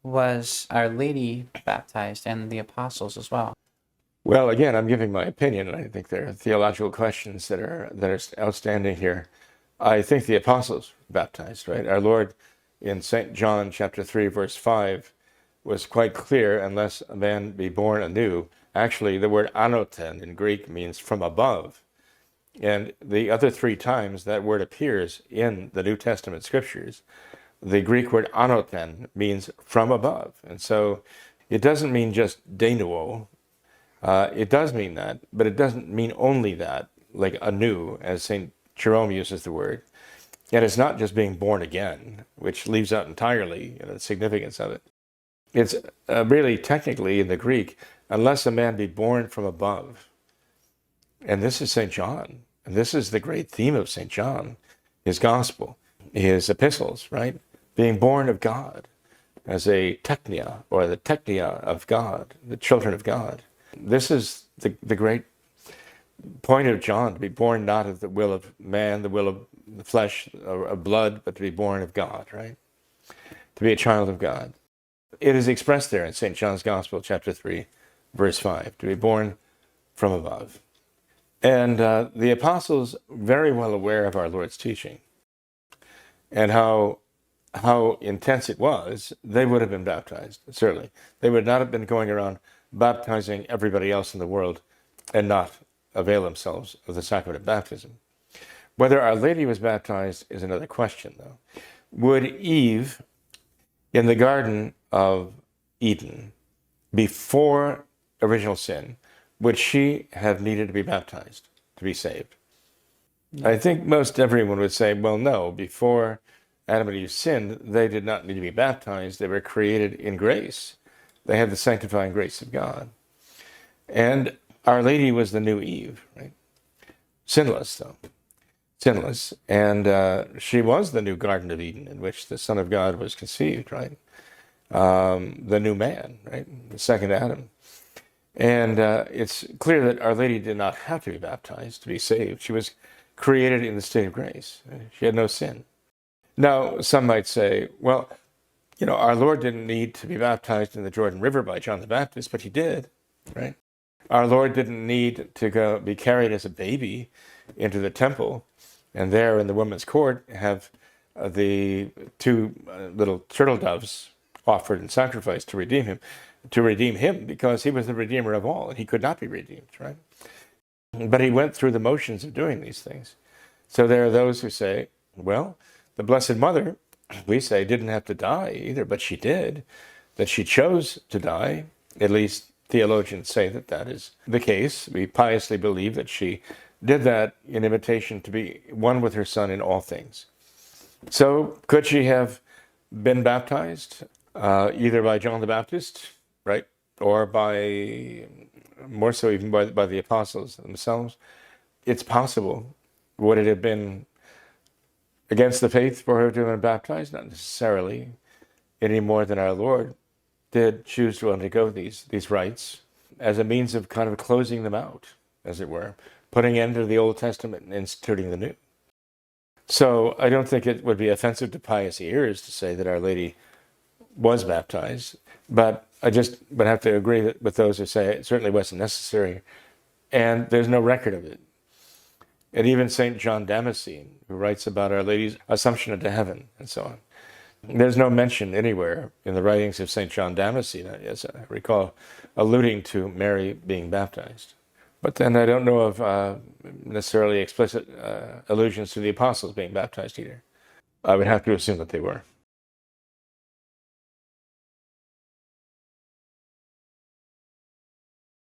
was Our Lady baptized and the apostles as well? Well, again, I'm giving my opinion, and I think there are theological questions that are outstanding here. I think the apostles were baptized, right? Our Lord in St. John chapter 3, verse 5 was quite clear, unless a man be born anew. Actually, the word anoten in Greek means from above. And the other three times that word appears in the New Testament scriptures, the Greek word anoten means from above. And so it doesn't mean just de novo. It does mean that, but it doesn't mean only that, like anew, as St. Jerome uses the word. And it's not just being born again, which leaves out entirely the significance of it. It's really technically in the Greek, unless a man be born from above. And this is St. John. And this is the great theme of St. John, his gospel, his epistles, right? Being born of God as a teknia, or the teknia of God, the children of God. This is the great point of John, to be born not of the will of man, the will of the flesh, or of blood, but to be born of God, right? To be a child of God. It is expressed there in St. John's Gospel, chapter 3, verse 5, to be born from above. And the apostles, very well aware of our Lord's teaching and how intense it was, they would have been baptized, certainly. They would not have been going around baptizing everybody else in the world and not avail themselves of the sacrament of baptism. Whether Our Lady was baptized is another question, though. Would Eve, in the Garden of Eden, before original sin, would she have needed to be baptized to be saved? I think most everyone would say, well, no, before Adam and Eve sinned, they did not need to be baptized. They were created in grace. They had the sanctifying grace of God. And Our Lady was the new Eve, right? Sinless, though. Sinless. And she was the new Garden of Eden in which the Son of God was conceived, right? The new man, right? The second Adam. And it's clear that Our Lady did not have to be baptized to be saved. She was created in the state of grace. She had no sin. Now, some might say, well, our Lord didn't need to be baptized in the Jordan River by John the Baptist, but he did, right? Our Lord didn't need to be carried as a baby into the temple and there in the women's court have the two little turtle doves offered in sacrifice to redeem him because he was the redeemer of all and he could not be redeemed, right? But he went through the motions of doing these things. So there are those who say, well, the Blessed Mother, we say, didn't have to die either, but she did, that she chose to die. At least theologians say that that is the case. We piously believe that she did that in imitation to be one with her Son in all things. So could she have been baptized either by John the Baptist, right, or by, more so even by the apostles themselves? It's possible. Would it have been against the faith for her to have been baptized? Not necessarily, any more than our Lord did choose to undergo these rites as a means of kind of closing them out, as it were, putting an end to the Old Testament and instituting the New. So I don't think it would be offensive to pious ears to say that Our Lady was baptized, but I just would have to agree with those who say it certainly wasn't necessary, and there's no record of it. And even St. John Damascene, who writes about Our Lady's Assumption into heaven and so on, there's no mention anywhere in the writings of St. John Damascene, as I recall, alluding to Mary being baptized. But then I don't know of necessarily explicit allusions to the apostles being baptized either. I would have to assume that they were.